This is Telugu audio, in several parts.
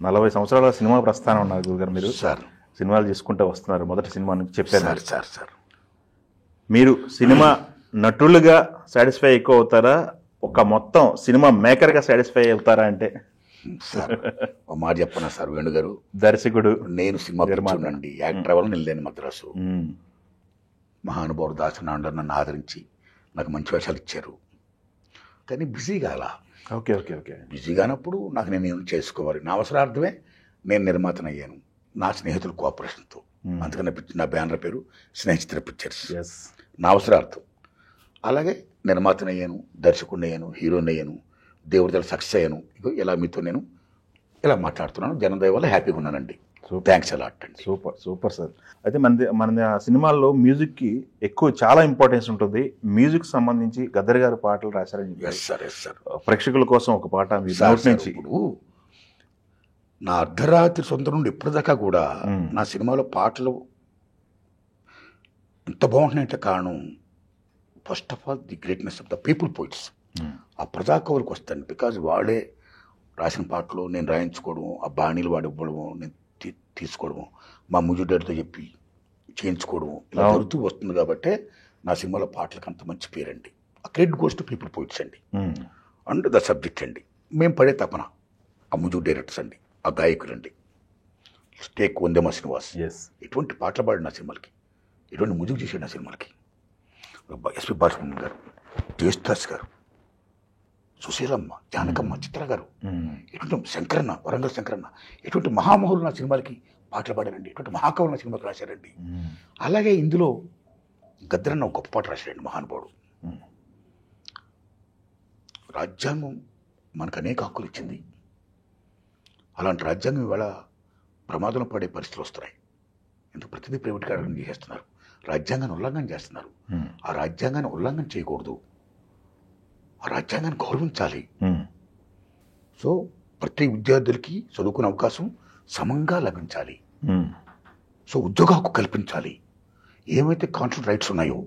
40 సంవత్సరాల సినిమా ప్రస్థానం ఉన్నారు గురుగారు. మీరు సార్ సినిమాలు చేసుకుంటూ వస్తున్నారు. మొదటి సినిమా నుంచి చెప్పారు. సార్ సార్ సార్ మీరు సినిమా నటులుగా సాటిస్ఫై ఎక్కువ అవుతారా, ఒక మొత్తం సినిమా మేకర్గా సాటిస్ఫై అవుతారా? అంటే సార్ ఒక మాట చెప్పనా సార్ వేణు గారు, దర్శకుడు నేను సినిమా పిచ్చునండి. యాక్టర్ వల్ల నిల్లేను మద్రాసు. మ్మ్. మహానుభావుడు దాసనాండ నన్ను ఆదరించి నాకు మంచి వేషాలు ఇచ్చారు. కానీ బిజీగా అలా ఓకే ఓకే ఓకే బిజీగా అన్నప్పుడు నాకు నేను చేసుకోవాలి. నా అవసరార్థమే నేను నిర్మాతను అయ్యాను, నా స్నేహితుల కోఆపరేషన్తో. అందుకని నా బ్యానర్ పేరు స్నేహితుల పిక్చర్స్. ఎస్. నా అవసరార్థం. అలాగే నిర్మాతను అయ్యాను, దర్శకుడిని అయ్యాను, హీరోని అయ్యాను, దేవుడి సక్సెస్ అయ్యాను. ఇగో ఇలా మీతో నేను ఇలా మాట్లాడుతున్నాను. జనదయ వల్ల హ్యాపీగా ఉన్నానండి. థ్యాంక్స్ అలా అండి. Super super sir. అయితే మన సినిమాల్లో మ్యూజిక్కి ఎక్కువ చాలా ఇంపార్టెన్స్ ఉంటుంది. మ్యూజిక్ సంబంధించి గద్దర్ గారు పాటలు రాశారని ఎస్ సార్ ఎస్ సార్. ప్రేక్షకుల కోసం ఒక పాట మీ సార్, నోటి నుంచి. ఇప్పుడు నా అర్ధరాత్రి సొంత నుండి ఇప్పటిదాకా కూడా నా సినిమాలో పాటలు ఎంత బాగుంటున్నాయంటే కారణం first of all the greatness of the people poets. ఆ ప్రజాకవులకు వస్తాను. బికాజ్ వాళ్ళే రాసిన పాటలు నేను రాయించుకోవడం, ఆ బాణీలు వాడు ఇవ్వడము, నేను తీసుకోవడము, మా మ్యూజిక్ చెప్పి చేయించుకోవడం, ఇలా జరుగుతూ వస్తుంది. కాబట్టి నా సినిమాలో పాటలకు అంత మంచి పేరండి. ఆ credit goes to people poets అండి. అండ్ ద సబ్జెక్ట్ అండి. మేము పడే తపన ఆ మ్యూజిక్ డైరెక్టర్స్ అండి, ఆ గాయకులండి. టేక్ వందేమా శ్రీనివాస్ ఎటువంటి పాటలు పాడాడు నా సినిమాలకి, ఎటువంటి మ్యూజిక్ చేశాడు నా సినిమాలకి. ఎస్పి బాలసుబ్రహ్మణ్యం గారు, జయసుదాస్ గారు, సుశీలమ్మ, జానకమ్మ, చిత్ర గారు, ఎటువంటి శంకరన్న, వరంగల్ శంకరన్న, ఎటువంటి మహామహులు నా సినిమాలకి పాటలు పాడారండి. ఎటువంటి మహాకవులు నా సినిమాకి రాశారండి. అలాగే ఇందులో గద్దరన్న ఒక గొప్ప పాట రాశారండి మహానుభావుడు. రాజ్యాంగం మనకు అనేక హక్కులు ఇచ్చింది. అలాంటి రాజ్యాంగం ఇవాళ ప్రమాదంలో పడే పరిస్థితులు వస్తున్నాయి. ఎందుకు ప్రతిదీ ప్రైవేట్ కారణం చేస్తున్నారు, రాజ్యాంగాన్ని ఉల్లంఘన చేస్తున్నారు. ఆ రాజ్యాంగాన్ని ఉల్లంఘన చేయకూడదు, ఆ రాజ్యాంగాన్ని గౌరవించాలి. సో ప్రతి విద్యార్థులకి చదువుకునే అవకాశం సమంగా లభించాలి. సో ఉద్యోగ హక్కు కల్పించాలి. ఏమైతే కాన్స్టిట్యూషన్ రైట్స్ ఉన్నాయో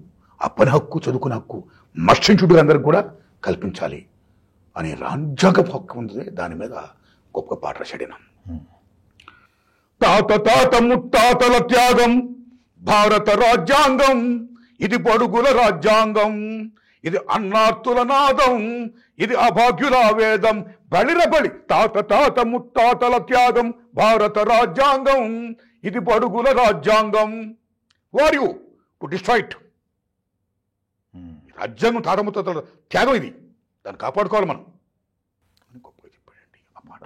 ఆ పని హక్కు, చదువుకునే హక్కు మర్చెంటుడు అందరికి కూడా కల్పించాలి అనే రాజ్యాంగ హక్కు ఉంది. దాని మీద గొప్ప పాట రాశాడినా. తాత తాత ముత్తాతల త్యాగం భారత రాజ్యాంగం, ఇది బడుగుల రాజ్యాంగం, ఇది అన్నార్తుల నాదం, ఇది అభాగ్యుల వేదం. బలిరబలి తాత తాత ముత్తాతల త్యాగం భారత రాజ్యాంగం, ఇది బడుగుల రాజ్యాంగం. War you to destroy it. రాజ్యాంగం తాత ముత్తాతల త్యాగం, ఇది దాన్ని కాపాడుకోవాలి మనం అని గొప్పగా చెప్పాడండి ఆ పాట.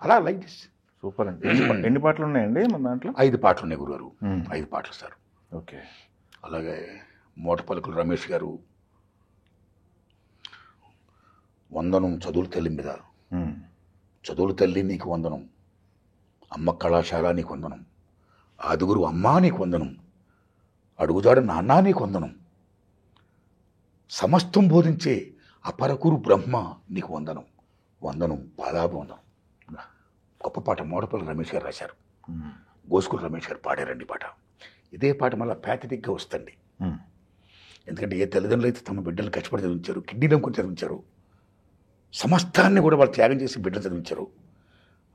అలా లైక్ దిస్. సూపర్ అండి. ఎన్ని పాటలు ఉన్నాయండి మన దాంట్లో? 5 పాటలు ఉన్నాయి గురుగారు. 5 పాటలు సార్. ఓకే. అలాగే మోటపలుకులు రమేష్ గారు వందనం చదువుల తల్లి మీద, చదువుల తల్లి నీకు వందనం, అమ్మ కళాశాల నీకు వందనం, ఆదుగురు అమ్మా నీకు వందనం, అడుగుదాడు నాన్న నీకు వందనం, సమస్తం బోధించే అపరకురు బ్రహ్మ నీకు వందనం, వందనం పాదాభివందనం. గొప్ప పాట మోడపల్లి రమేష్ గారు రాశారు, గోసుకులు రమేష్ గారు పాడారండి పాట. ఇదే పాట మళ్ళీ ప్యాథటిక్గా వస్తుంది. ఎందుకంటే ఏ తల్లిదండ్రులు అయితే తమ బిడ్డలు కష్టపడి చదివించారు, కిడ్నీ నమ్ముకొని చదివించారు, సమస్తాన్ని కూడా వాళ్ళు త్యాగం చేసి బిడ్డలు చదివించారు.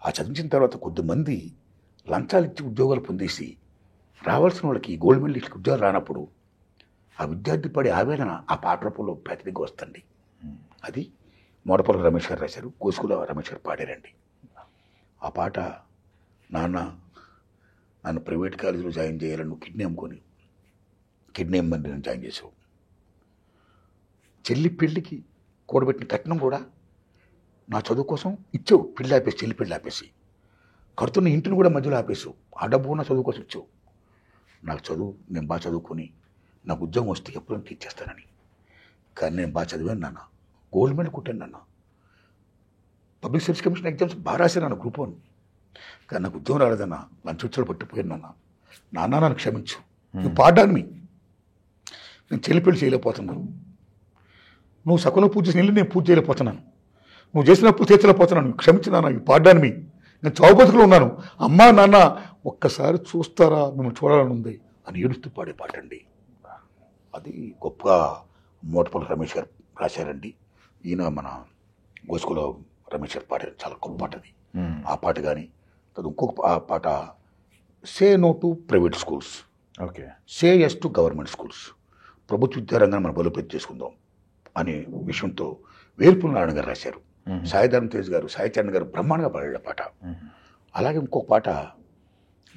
ఆ చదివించిన తర్వాత కొద్దిమంది లంచాలు ఇచ్చి ఉద్యోగాలు పొందేసి రావాల్సిన వాళ్ళకి గోల్డ్ మెడలిస్ట్కి ఉద్యోగాలు రానప్పుడు ఆ విద్యార్థి పడే ఆవేదన ఆ పాట రూపంలో ప్యాథటిక్గా వస్తుంది. అది మోడపల్లి రమేష్ గారు రాశారు, గోసుకుల రమేష్ గారు పాడారండి. ఆ పాట నాన్న నన్ను ప్రైవేట్ కాలేజీలో జాయిన్ చేయాలని నువ్వు కిడ్నీ అమ్ముకొని కిడ్నీ అమ్మని నేను జాయిన్ చేసావు. చెల్లి పెళ్ళికి కూడబెట్టిన కట్నం కూడా నా చదువు కోసం ఇచ్చావు. పెళ్ళి ఆపేసి, చెల్లి పెళ్ళి ఆపేసి, కడుతున్న ఇంటిని కూడా మధ్యలో ఆపేసావు. ఆ డబ్బు నా చదువు కోసం ఇచ్చావు. నాకు చదువు, నేను బాగా చదువుకొని నాకు ఉద్యోగం వస్తే ఎప్పుడైనా తీర్చేస్తానని. కానీ నేను బాగా చదివాను నాన్న, గోల్డ్ మెడల్ కొట్టాను నాన్న, పబ్లిక్ సర్వీస్ కమిషన్ ఎగ్జామ్స్ బాగా రాశాను నాన్న, గ్రూప్ 1. కానీ నాకు ఉద్యోగం రాలేదన్న, లంచ్ వచ్చాడు పట్టిపోయాను నాన్న, నాన్న నన్ను క్షమించు. నువ్వు పాడడానికి నేను చెల్లి పెళ్లి చేయలేకపోతున్నాను, నువ్వు సకుల పూజ చేసిన నేను పూజ చేయలేకపోతున్నాను, నువ్వు చేసిన అప్పులు తీర్చలేకపోతున్నాను, క్షమించినాను. ఈ పాడడానికి నేను చావు బతుకులో ఉన్నాను. అమ్మా నాన్న ఒక్కసారి చూస్తారా, మిమ్మల్ని చూడాలని ఉంది అని ఏడుస్తూ పాడే పాట అండి. అది గొప్పగా మోటపల్లి రమేష్ గారు రాశారండి. ఈయన మన గోసుకుల రమేష్ గారు పాడారు. చాలా గొప్ప పాట అది. ఆ పాట కానీ, ఇంకొక పాట say no to private schools, okay, say yes to government schools, ప్రభుత్వ విద్యారంగాన్ని మనం బలోపేతం చేసుకుందాం అనే విషయంతో వేల్పుల నారాయణ గారు రాశారు. సాయిధరం తేజ్ గారు, సాయిచరణ్ గారు బ్రహ్మాండంగా పాడారు పాట. అలాగే ఇంకొక పాట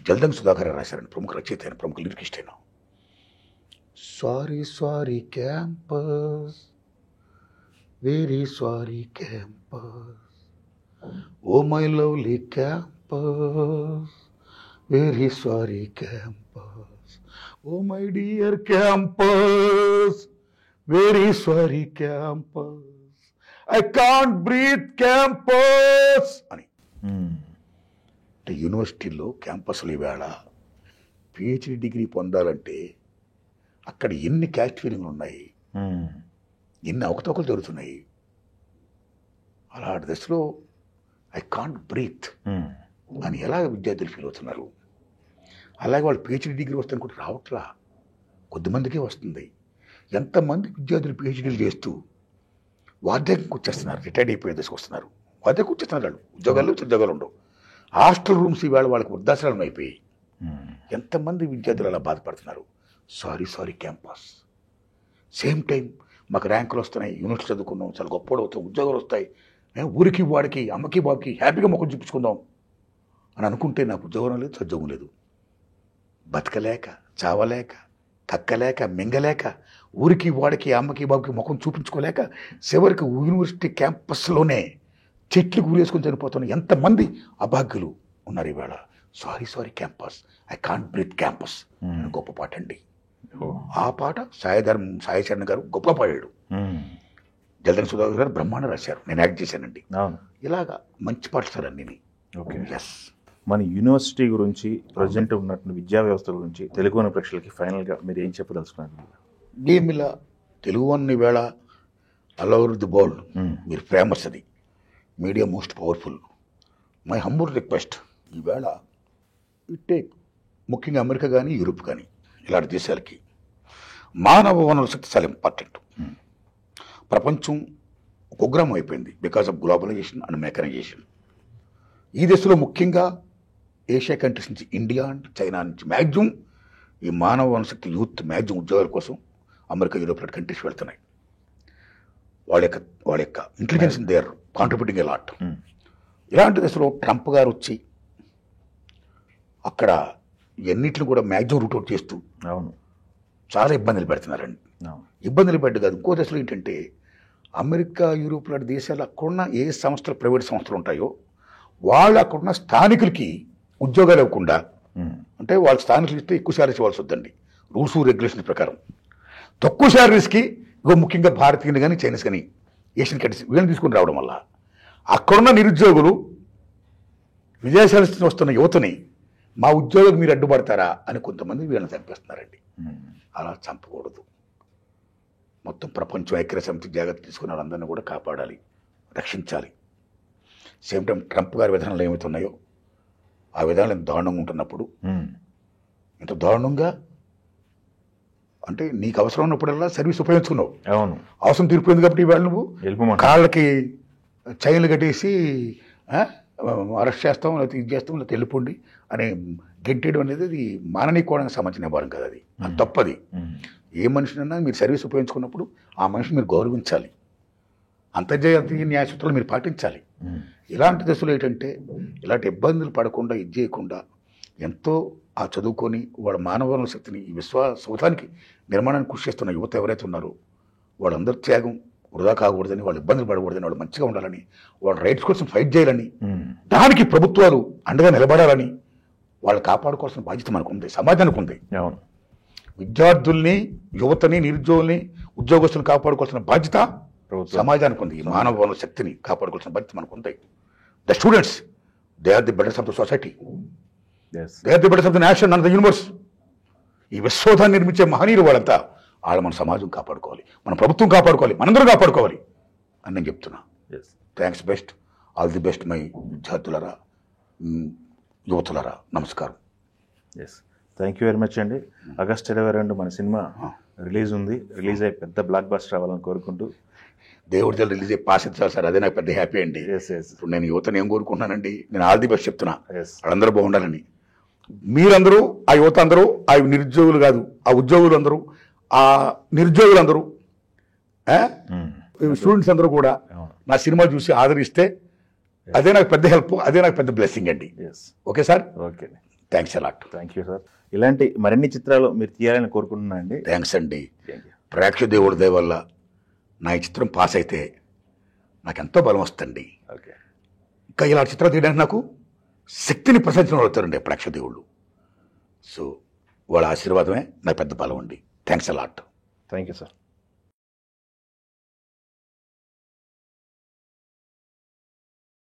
జల్దంగి సుధాకర్ గారు రాశారండి, ప్రముఖ రచయిత అయిన, ప్రముఖ లిరికిస్ట్ అయిన. Sorry sorry campus, very sorry campus, oh my lovely campus, very sorry campus, oh my dear campus, very sorry campus, I can't breathe campus అని. అంటే యూనివర్సిటీలో క్యాంపస్లో ఈవేళ పిహెచ్డి డిగ్రీ పొందాలంటే అక్కడ ఎన్ని క్యాస్ట్ ఫీలింగ్లు ఉన్నాయి, ఎన్ని అవకతవకలు జరుగుతున్నాయి. అలాంటి దశలో ఐ కాంట్ బ్రీత్ అని ఎలా విద్యార్థులు ఫీల్ అవుతున్నారు. అలాగే వాళ్ళు పిహెచ్డి డిగ్రీ వస్తుంది కూడా రావట్లా, కొద్దిమందికే వస్తుంది. ఎంతమంది విద్యార్థులు పిహెచ్డీలు చేస్తూ వార్ధక్యంకి వచ్చేస్తున్నారు, రిటైర్డ్ అయిపోయే దశకు వస్తున్నారు, వార్ధక్యం వచ్చేస్తున్నారు. వాళ్ళు ఉద్యోగాలు ఉండవు, హాస్టల్ రూమ్స్ ఇవాళ వాళ్ళకి వృద్ధాశ్రమం అయిపోయి ఎంతమంది విద్యార్థులు అలా బాధపడుతున్నారు. Sorry sorry campus. Same time మాకు ర్యాంకులు వస్తున్నాయి, యూనివర్సిటీ చదువుకున్నాం, చాలా గొప్ప అవుతాం, ఉద్యోగాలు వస్తాయి, ఊరికి వాడికి అమ్మకి బాబుకి హ్యాపీగా మొక్కలు చూపించుకుందాం అని అనుకుంటే నాకు ఉద్యోగం లేదు, సద్యోగం లేదు. బతకలేక, చావలేక, కక్కలేక, మింగలేక, ఊరికి వాడికి అమ్మకి బాబుకి ముఖం చూపించుకోలేక చివరికి యూనివర్సిటీ క్యాంపస్లోనే చెట్లు ఊరేసుకొని చనిపోతున్న ఎంతమంది అభాగ్యులు ఉన్నారు ఇవాళ. Sorry sorry campus, I can't breathe campus అని గొప్ప పాట అండి. ఆ పాట సాయిచరణ్ గారు గొప్ప పాడాడు, జల్దంగి సుధాకర్ గారు బ్రహ్మాండ రాశారు, నేను యాక్ట్ చేశానండి. ఇలాగా మంచి పాటలు సార్ అన్నీ. Okay, yes. మన యూనివర్సిటీ గురించి, ప్రజెంట్ ఉన్నటువంటి విద్యా వ్యవస్థ గురించి తెలుగు ప్రేక్షకులకి ఫైనల్గా మీరు ఏం చెప్పదలుచుకున్నారు? ఏమిలా తెలుగు అన్ని వేళ ఆల్ ఓవర్ ది వరల్డ్ మీరు ఫేమస్. అది media most powerful. My humble request, ఈవేళ టేక్ ముఖ్యంగా అమెరికా కానీ యూరోప్ కానీ ఇలాంటి దేశాలకి మానవ వనరుల శక్తి చాలా ఇంపార్టెంట్. ప్రపంచం కుగ్రామం అయిపోయింది because of globalisation and mechanisation. ఈ దేశంలో ముఖ్యంగా ఏషియా కంట్రీస్ నుంచి, ఇండియా అండ్ చైనా నుంచి మ్యాక్సిమం ఈ మానవ వనరుల శక్తి యూత్ మ్యాక్సిమం ఉద్యోగాల కోసం అమెరికా, యూరోప్ లాంటి కంట్రీస్ వెళ్తున్నాయి. వాళ్ళ యొక్క intelligence they are contributing a lot. ఇలాంటి దశలో ట్రంప్ గారు వచ్చి అక్కడ ఎన్నిటిని కూడా మ్యాక్సిమం రూట్ అవుట్ చేస్తూ చాలా ఇబ్బందులు పెడుతున్నారండి. ఇబ్బందులు పెట్టు కాదు, ఇంకో దశలో ఏంటంటే అమెరికా, యూరోప్ లాంటి దేశాలు అక్కడున్న ఏ సంస్థలు, ప్రైవేట్ సంస్థలు ఉంటాయో వాళ్ళు అక్కడున్న స్థానికులకి ఉద్యోగాలు ఇవ్వకుండా, అంటే వాళ్ళ స్థానికులు ఇస్తే ఎక్కువ శాలరీస్ ఇవ్వాల్సి వద్దండి రూల్స్ రెగ్యులేషన్ ప్రకారం, తక్కువ శాలరీస్కి ముఖ్యంగా భారతీయులు కానీ చైనీస్ కానీ ఏషియన్ కంట్రీస్ వీళ్ళని తీసుకుని రావడం వల్ల అక్కడున్న నిరుద్యోగులు విదేశాల నుంచి వస్తున్న యువతని మా ఉద్యోగం మీరు అడ్డుపడతారా అని కొంతమంది వీళ్ళని చంపేస్తున్నారండి. అలా చంపకూడదు. మొత్తం ప్రపంచం ఐక్యరాజ్య సమితి జాగ్రత్త తీసుకున్న వాళ్ళందరినీ కూడా కాపాడాలి, రక్షించాలి. సేమ్ టైం ట్రంప్ గారి విధానాలు ఏమవుతున్నాయో ఆ విధానాలు ఎంత దారుణంగా ఉంటున్నప్పుడు, ఇంత దారుణంగా అంటే నీకు అవసరం ఉన్నప్పుడల్లా సర్వీస్ ఉపయోగించుకున్నావు, అవసరం తీరిపోయింది కాబట్టి ఇవాళ నువ్వు కాళ్ళకి చైన్లు కట్టేసి అరెస్ట్ చేస్తాం, లేకపోతే ఇది చేస్తాం, లేకపోతే వెళ్ళిపోండి అని గెంటేయడం అనేది అది మాననీయకోవడానికి సంబంధించిన వ్యవహారం కదా. అది తప్పది. ఏ మనిషినైనా మీరు సర్వీస్ ఉపయోగించుకున్నప్పుడు ఆ మనిషిని మీరు గౌరవించాలి, అంతర్జాతీయ న్యాయ సూత్రాలు మీరు పాటించాలి. ఇలాంటి దశలో ఏంటంటే ఇలాంటి ఇబ్బందులు పడకుండా, ఇది చేయకుండా ఎంతో ఆ చదువుకొని వాళ్ళ మానవ వనరుల శక్తిని ఈ సౌధానికి నిర్మాణానికి కృషి చేస్తున్న యువత ఎవరైతే ఉన్నారో వాళ్ళందరి త్యాగం వృధా కాకూడదని, వాళ్ళు ఇబ్బందులు పడకూడదని, వాళ్ళు మంచిగా ఉండాలని, వాళ్ళ రైట్స్ కోసం ఫైట్ చేయాలని, దానికి ప్రభుత్వాలు అండగా నిలబడాలని, వాళ్ళు కాపాడుకోవాల్సిన బాధ్యత మనకు ఉంది, సమాజానికి ఉంది. విద్యార్థుల్ని, యువతని, నిరుద్యోగుల్ని, ఉద్యోగస్తులను కాపాడుకోవాల్సిన బాధ్యత సమాజానికి ఉంది. ఈ మానవ వనరుల శక్తిని కాపాడుకోవాల్సిన బాధ్యత మనకు ఉంది. The students, they are the betters of the society, they are the betters of the nation and the universe. ఈ విశ్వోధాన్ని నిర్మించే మహనీయులు వాళ్ళంతా. వాళ్ళ మన సమాజం కాపాడుకోవాలి, మన ప్రభుత్వం కాపాడుకోవాలి, మనందరూ కాపాడుకోవాలి అని నేను చెప్తున్నా. Thanks best, all the best my విద్యార్థులరా, యువతులరా, నమస్కారం. Yes, thank you very much అండి. ఆగస్ట్ 22 మన సినిమా రిలీజ్ ఉంది. రిలీజ్ అయ్యి పెద్ద బ్లాక్ బస్టర్ అవ్వాలని కోరుకుంటూ దేవుడి దగ్గర రిలీజ్ అయ్యి పాస్ ఇచ్చారు సార్, అదే నాకు పెద్ద హ్యాపీ అండి. ఇప్పుడు నేను యువతను ఏం కోరుకుంటున్నానండి, నేను ఆల్ ది బెస్ట్ చెప్తున్నా, వాళ్ళందరూ బాగుండాలని. మీరందరూ, ఆ యువత అందరూ, ఆ నిరుద్యోగులు కాదు, ఆ ఉద్యోగులు అందరూ, ఆ నిరుద్యోగులందరూ, స్టూడెంట్స్ అందరూ కూడా నా సినిమా చూసి ఆదరిస్తే అదే నాకు పెద్ద హెల్ప్, అదే నాకు పెద్ద బ్లెస్సింగ్ అండి. Okay sir, okay, thanks a lot. Thank you sir. ఇలాంటి మరిన్ని చిత్రాలు మీరు తీయాలని కోరుకుంటున్నా అండి. థ్యాంక్స్ అండి. ప్రేక్షక దేవుడి దయ వల్ల నా ఈ చిత్రం పాస్ అయితే నాకు ఎంతో బలం వస్తుంది. ఓకే, ఇంకా ఇలాంటి చిత్రాలు తీయడానికి నాకు శక్తిని ప్రసరించడం అవుతారండి ప్రేక్షక దేవుళ్ళు. సో వాళ్ళ ఆశీర్వాదమే నాకు పెద్ద బలం అండి. Thanks a lot. Thank you sir.